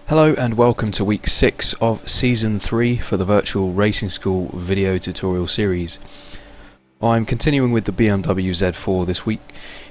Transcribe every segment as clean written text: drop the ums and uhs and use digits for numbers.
Hello and welcome to week 6 of season 3 for the virtual racing school video tutorial series. I'm continuing with the BMW Z4 this week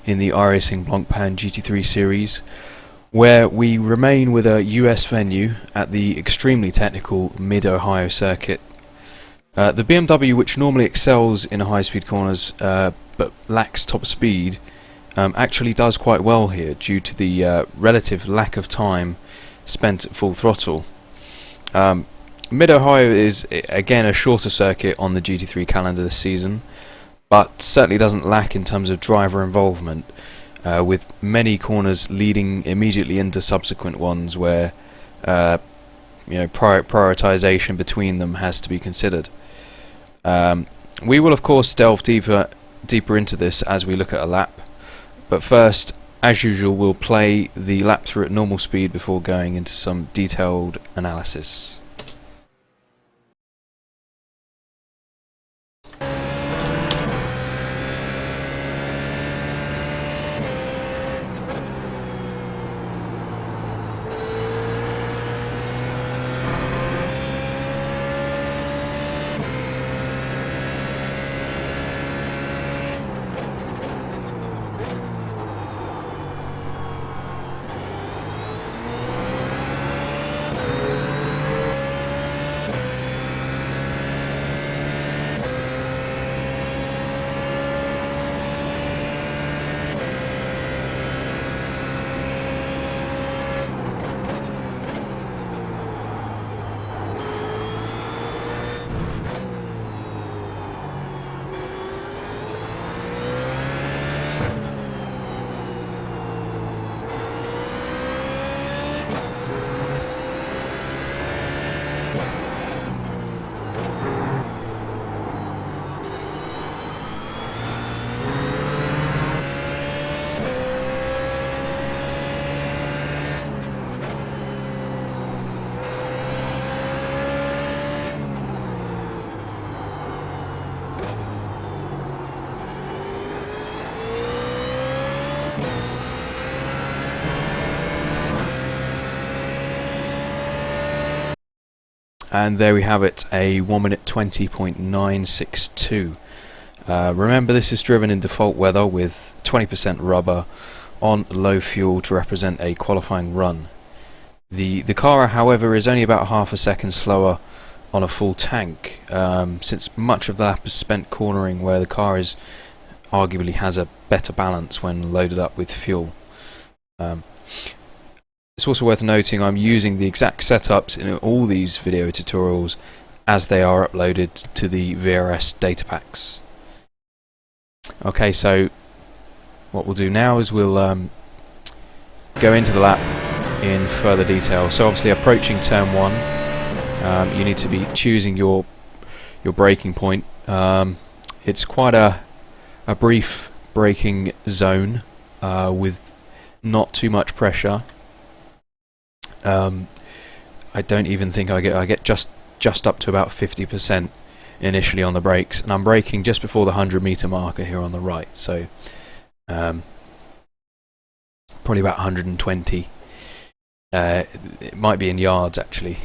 in the iRacing Blancpain GT3 series, where we remain with a US venue at the extremely technical Mid-Ohio circuit. The BMW, which normally excels in high-speed corners but lacks top speed, actually does quite well here due to the relative lack of time spent at full throttle. Mid-Ohio is again a shorter circuit on the GT3 calendar this season, but certainly doesn't lack in terms of driver involvement, with many corners leading immediately into subsequent ones where prioritization between them has to be considered. We will of course delve deeper into this as we look at a lap, but first, as usual, we'll play the lap through at normal speed before going into some detailed analysis. And there we have it, a 1 minute 20.962. Remember, this is driven in default weather with 20% rubber on low fuel to represent a qualifying run. The car, however, is only about half a second slower on a full tank, since much of the lap is spent cornering where the car arguably has a better balance when loaded up with fuel. It's also worth noting I'm using the exact setups in all these video tutorials as they are uploaded to the VRS data packs. Okay, so what we'll do now is we'll go into the lap in further detail. So obviously approaching turn 1, you need to be choosing your braking point. It's quite a brief braking zone with not too much pressure. I don't even think I get just up to about 50% initially on the brakes, and I'm braking just before the 100-meter marker here on the right, so probably about 120. It might be in yards actually,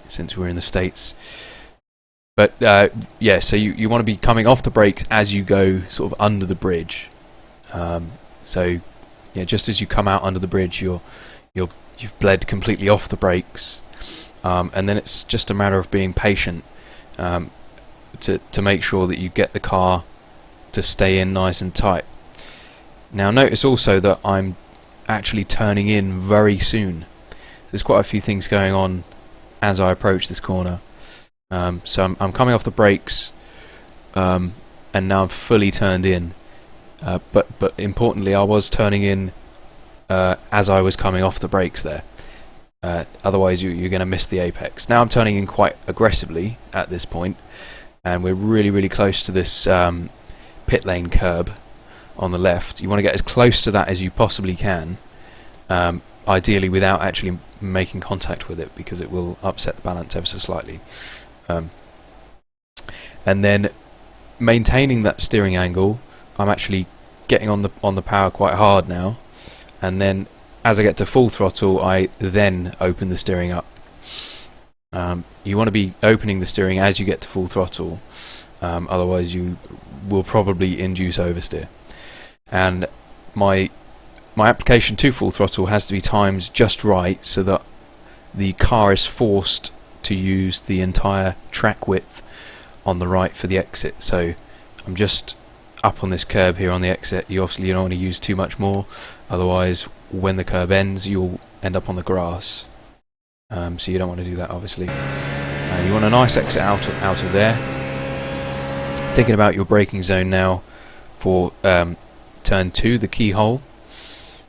since we're in the States. But yeah, so you want to be coming off the brakes as you go sort of under the bridge. So yeah, just as you come out under the bridge, you've bled completely off the brakes, and then it's just a matter of being patient to make sure that you get the car to stay in nice and tight. Now notice also that I'm actually turning in very soon. There's quite a few things going on as I approach this corner. So I'm coming off the brakes, and now I'm fully turned in. But importantly, I was turning in as I was coming off the brakes there. Otherwise you're going to miss the apex. Now I'm turning in quite aggressively at this point, and we're really close to this pit lane curb on the left. You want to get as close to that as you possibly can, ideally without actually making contact with it, because it will upset the balance ever so slightly. And then maintaining that steering angle, I'm actually getting on the power quite hard now, and then as I get to full throttle, I then open the steering up. You want to be opening the steering as you get to full throttle, otherwise you will probably induce oversteer. And my application to full throttle has to be timed just right so that the car is forced to use the entire track width on the right for the exit. So I'm just up on this curb here on the exit. You obviously don't want to use too much more, otherwise when the curb ends you'll end up on the grass. So you don't want to do that, obviously. You want a nice exit out of there. Thinking about your braking zone now for turn 2, the keyhole.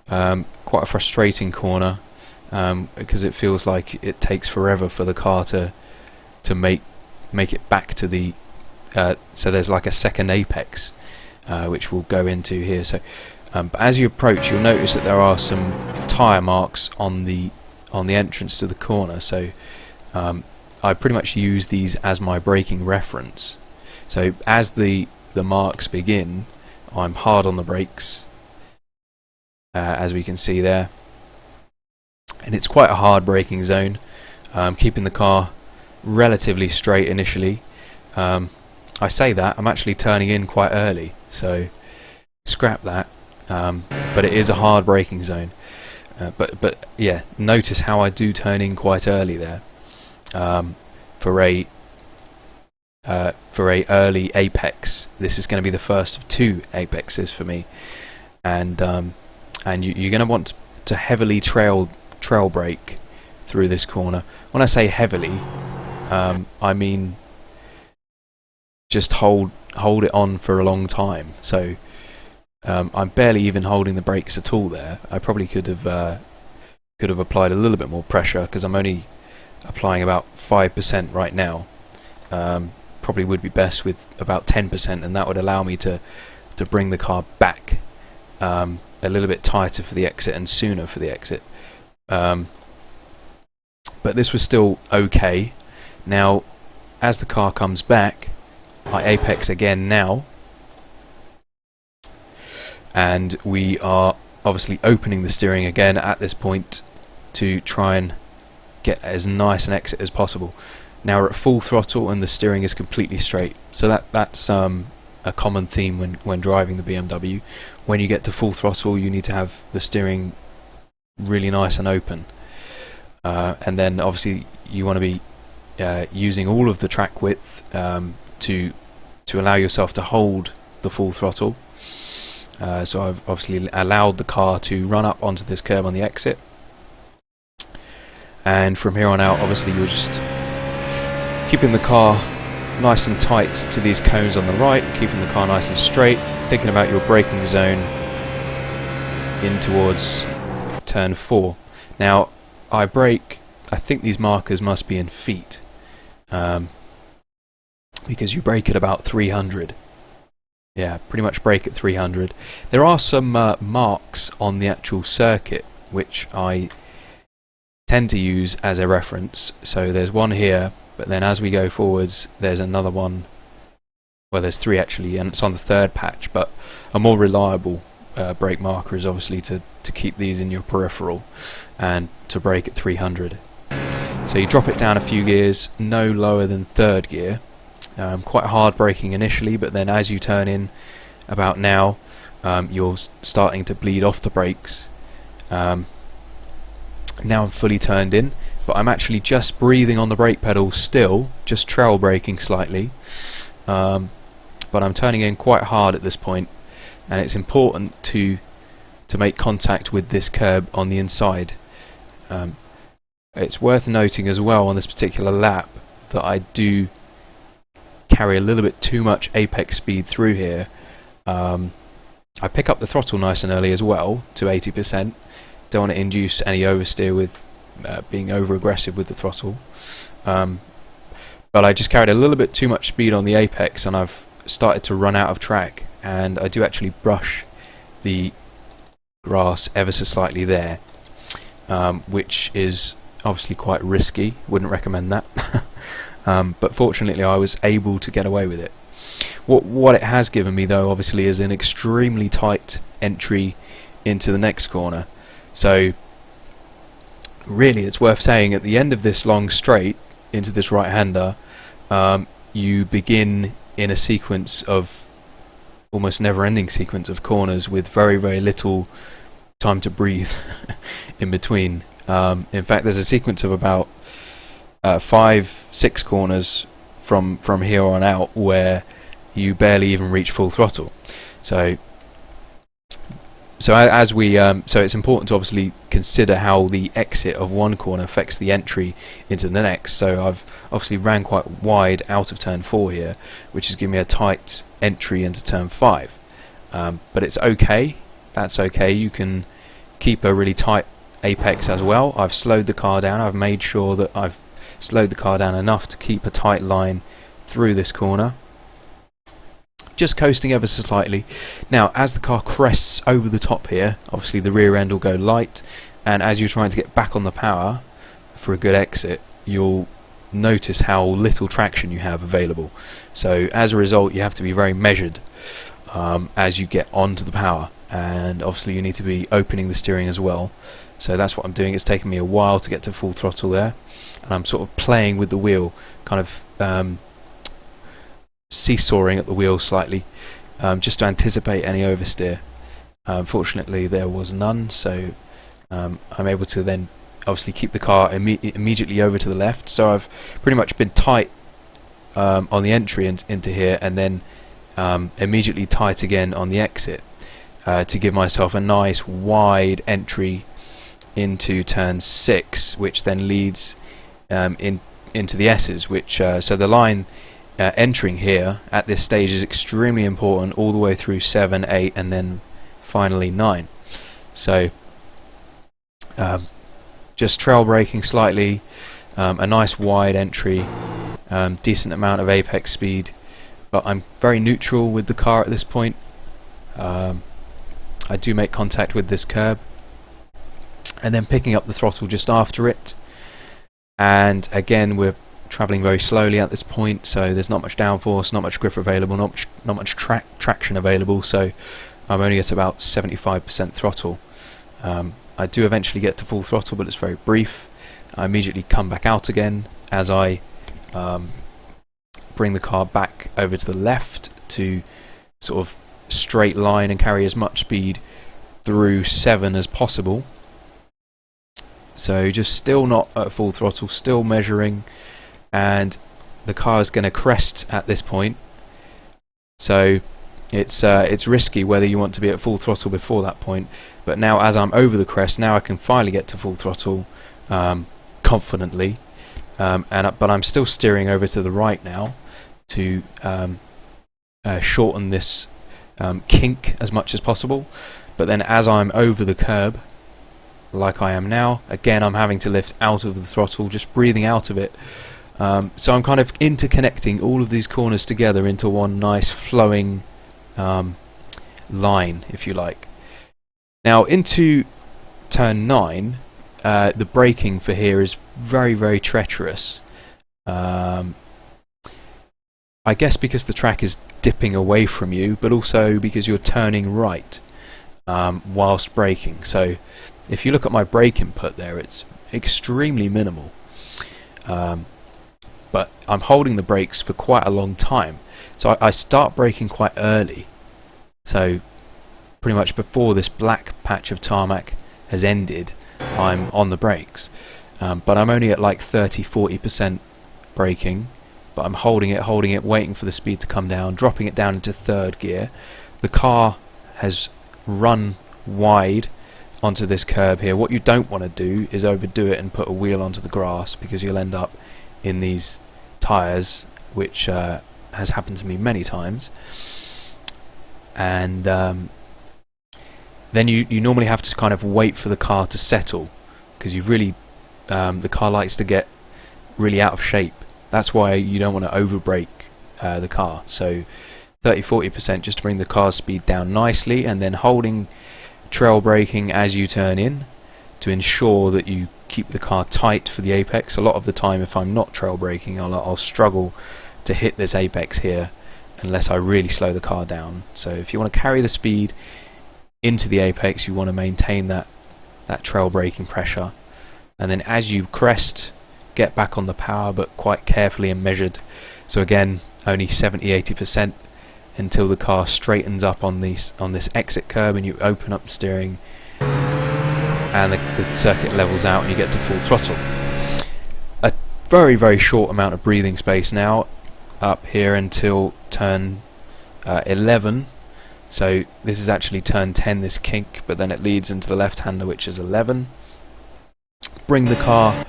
Quite a frustrating corner because it feels like it takes forever for the car to make it back to the so there's like a second apex which we'll go into here. So but as you approach, you'll notice that there are some tyre marks on the entrance to the corner. So I pretty much use these as my braking reference. So as the marks begin, I'm hard on the brakes, as we can see there, and it's quite a hard braking zone, keeping the car relatively straight initially. I say that, I'm actually turning in quite early, so scrap that, but it is a hard braking zone. But yeah, notice how I do turn in quite early there, for a early apex. This is going to be the first of 2 apexes for me, and you're going to want to heavily trail brake through this corner. When I say heavily, I mean just hold it on for a long time. So I'm barely even holding the brakes at all there. I probably could have applied a little bit more pressure, because I'm only applying about 5% right now. Probably would be best with about 10%, and that would allow me to bring the car back a little bit tighter for the exit and sooner for the exit. But this was still okay. Now, as the car comes back, I apex again now, and we are obviously opening the steering again at this point to try and get as nice an exit as possible. Now we're at full throttle and the steering is completely straight, so that's a common theme when driving the BMW. When you get to full throttle, you need to have the steering really nice and open, and then obviously you want to be using all of the track width to allow yourself to hold the full throttle. So I've obviously allowed the car to run up onto this curb on the exit, and from here on out obviously you're just keeping the car nice and tight to these cones on the right, keeping the car nice and straight, thinking about your braking zone in towards turn 4. Now I brake, I think these markers must be in feet, because you brake at about 300. Yeah, pretty much brake at 300. There are some marks on the actual circuit which I tend to use as a reference. So there's one here, but then as we go forwards there's another one, well there's 3 actually, and it's on the 3rd patch. But a more reliable brake marker is obviously to keep these in your peripheral and to brake at 300. So you drop it down a few gears, no lower than 3rd gear. Quite hard braking initially, but then as you turn in about now, you're starting to bleed off the brakes. Now I'm fully turned in, but I'm actually just breathing on the brake pedal still, just trail braking slightly, but I'm turning in quite hard at this point, and it's important to make contact with this curb on the inside. It's worth noting as well on this particular lap that I do carry a little bit too much apex speed through here. I pick up the throttle nice and early as well to 80%. Don't want to induce any oversteer with being over aggressive with the throttle, but I just carried a little bit too much speed on the apex and I've started to run out of track, and I do actually brush the grass ever so slightly there, which is obviously quite risky. Wouldn't recommend that. But fortunately I was able to get away with it. What it has given me though obviously is an extremely tight entry into the next corner. So really, it's worth saying, at the end of this long straight into this right-hander, you begin in a sequence of almost never-ending sequence of corners with very, very little time to breathe in between. In fact, there's a sequence of about 5-6 corners from here on out where you barely even reach full throttle. So it's important to obviously consider how the exit of one corner affects the entry into the next. So I've obviously ran quite wide out of turn 4 here, which is giving me a tight entry into turn 5. But it's okay. That's okay. You can keep a really tight apex as well. I've slowed the car down. I've made sure that I've slowed the car down enough to keep a tight line through this corner. Just coasting ever so slightly. Now, as the car crests over the top here, obviously the rear end will go light, and as you're trying to get back on the power for a good exit, you'll notice how little traction you have available. So as a result, you have to be very measured as you get onto the power, and obviously you need to be opening the steering as well. So that's what I'm doing. It's taken me a while to get to full throttle there, and I'm sort of playing with the wheel, kind of seesawing at the wheel slightly, just to anticipate any oversteer. Fortunately there was none, so I'm able to then obviously keep the car immediately over to the left. So I've pretty much been tight on the entry into here, and then immediately tight again on the exit, to give myself a nice wide entry into turn 6, which then leads into the S's, which so the line entering here at this stage is extremely important, all the way through 7, 8, and then finally 9. So just trail braking slightly, a nice wide entry, decent amount of apex speed, but I'm very neutral with the car at this point. I do make contact with this curb, and then picking up the throttle just after it, and again we're travelling very slowly at this point, so there's not much downforce, not much grip available, not much traction available, so I'm only at about 75% throttle. I do eventually get to full throttle, but it's very brief. I immediately come back out again as I bring the car back over to the left to sort of straight line and carry as much speed through 7 as possible. So just still not at full throttle, still measuring, and the car is going to crest at this point, so it's risky whether you want to be at full throttle before that point. But now, as I'm over the crest, now I can finally get to full throttle confidently, but I'm still steering over to the right now to shorten this kink as much as possible. But then as I'm over the curb, like I am now, again I'm having to lift out of the throttle, just breathing out of it. So I'm kind of interconnecting all of these corners together into one nice flowing line, if you like. Now into turn 9, the braking for here is very, very treacherous. I guess because the track is dipping away from you, but also because you're turning right whilst braking. So if you look at my brake input there, it's extremely minimal. But I'm holding the brakes for quite a long time, so I start braking quite early, so pretty much before this black patch of tarmac has ended I'm on the brakes, but I'm only at like 30-40% braking, but I'm holding it, waiting for the speed to come down, dropping it down into 3rd gear. The car has run wide onto this curb here. What you don't want to do is overdo it and put a wheel onto the grass, because you'll end up in these tyres, which has happened to me many times. And then you normally have to kind of wait for the car to settle, because you really the car likes to get really out of shape. That's why you don't want to over brake the car. So 30-40% just to bring the car's speed down nicely, and then holding trail braking as you turn in to ensure that you keep the car tight for the apex. A lot of the time, if I'm not trail braking, I'll struggle to hit this apex here unless I really slow the car down. So if you want to carry the speed into the apex, you want to maintain that trail braking pressure. and then as you crest, get back on the power, but quite carefully and measured. So again, only 70-80% until the car straightens up on this exit curb, and you open up the steering, and the circuit levels out, and you get to full throttle. A very, very short amount of breathing space now up here until turn 11. So this is actually turn 10, this kink, but then it leads into the left-hander, which is 11. Bring the car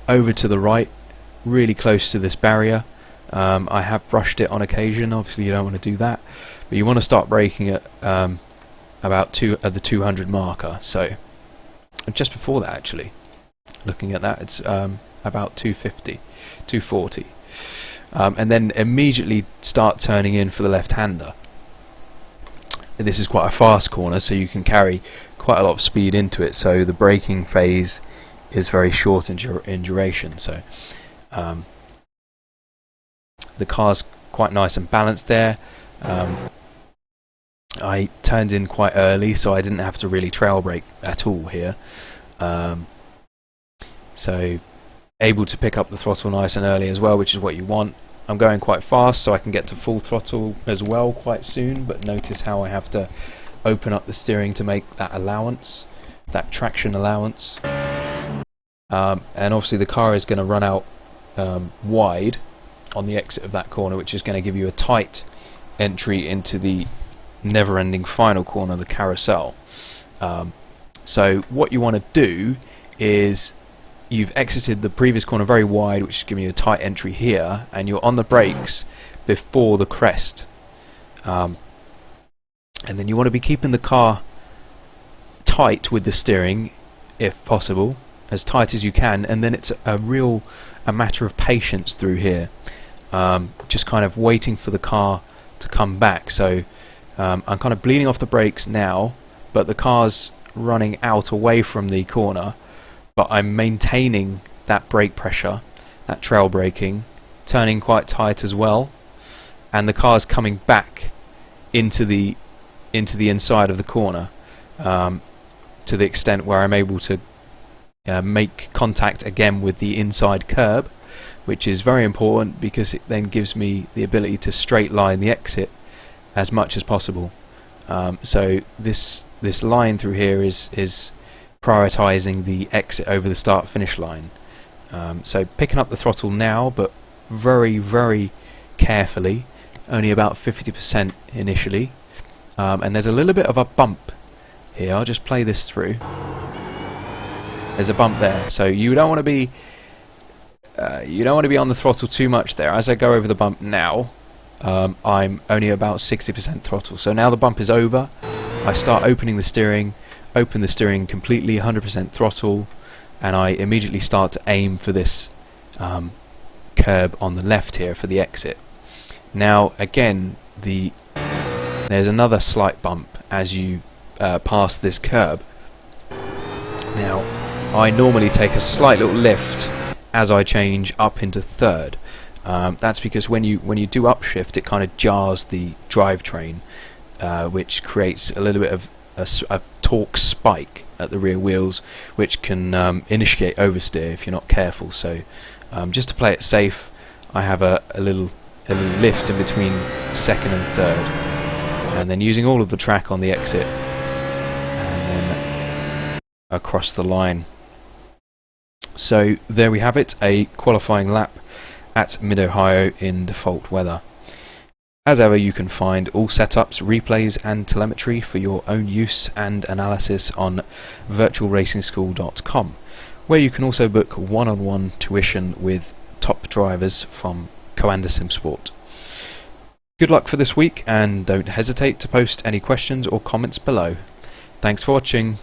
over to the right, really close to this barrier. I have brushed it on occasion. Obviously you don't want to do that, but you want to start braking at about the 200 marker. So just before that, actually, looking at that, it's about 250, 240, and then immediately start turning in for the left-hander. This is quite a fast corner, so you can carry quite a lot of speed into it, so the braking phase is very short in duration. So the car's quite nice and balanced there. I turned in quite early, so I didn't have to really trail brake at all here. So able to pick up the throttle nice and early as well, which is what you want. I'm going quite fast, so I can get to full throttle as well quite soon, but notice how I have to open up the steering to make that allowance, that traction allowance. And obviously the car is going to run out wide on the exit of that corner, which is going to give you a tight entry into the never-ending final corner, the carousel. So what you want to do is, you've exited the previous corner very wide, which is giving you a tight entry here, and you're on the brakes before the crest. And then you want to be keeping the car tight with the steering, if possible, as tight as you can, and then it's a matter of patience through here. Just kind of waiting for the car to come back. So I'm kind of bleeding off the brakes now, but the car's running out away from the corner, but I'm maintaining that brake pressure, that trail braking, turning quite tight as well, and the car's coming back into the inside of the corner, to the extent where I'm able to make contact again with the inside curb, which is very important because it then gives me the ability to straight line the exit as much as possible. So this line through here is prioritizing the exit over the start-finish line. So picking up the throttle now, but very, very carefully, only about 50% initially. And there's a little bit of a bump here. I'll just play this through. There's a bump there, so you don't want to be on the throttle too much there. As I go over the bump now, I'm only about 60% throttle. So now the bump is over, I start opening the steering, open the steering completely, 100% throttle, and I immediately start to aim for this curb on the left here for the exit. Now again, there's another slight bump as you pass this curb. Now I normally take a slight little lift as I change up into third. That's because when you do upshift, it kind of jars the drivetrain, which creates a little bit of a torque spike at the rear wheels, which can initiate oversteer if you're not careful. So just to play it safe, I have a little lift in between second and third, and then using all of the track on the exit, and then across the line. So there we have it, a qualifying lap at Mid-Ohio in default weather. As ever, you can find all setups, replays and telemetry for your own use and analysis on virtualracingschool.com, where you can also book one-on-one tuition with top drivers from Coanda SimSport. Good luck for this week, and don't hesitate to post any questions or comments below. Thanks for watching.